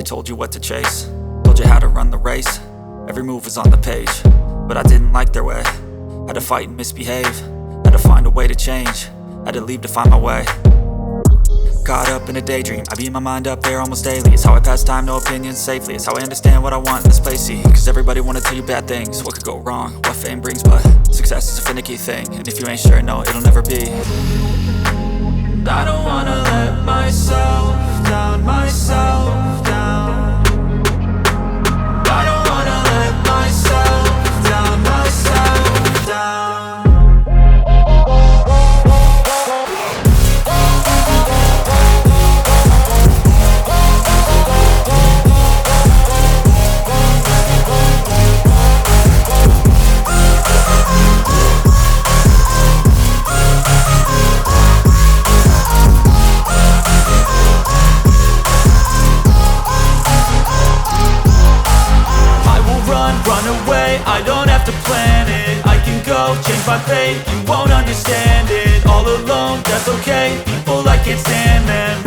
told you what to chase, told you how to run the race. Every move was on the page, but I didn't like their way. Had to fight and misbehave, had to find a way to change, had to leave to find my way. Caught up in a daydream, I beat my mind up there almost daily. It's how I pass time, no opinions safely. It's how I understand what I want in this place, see. Cause everybody wanna tell you bad things, what could go wrong, what fame brings. But success is a finicky thing, and if you ain't sure, no, it'll never be. I don't wanna let myself down, myself down. I don't wanna let myself down, myself down. Run away, I don't have to plan it. I can go, change my fate, you won't understand it. All alone, that's okay, people I can't stand them.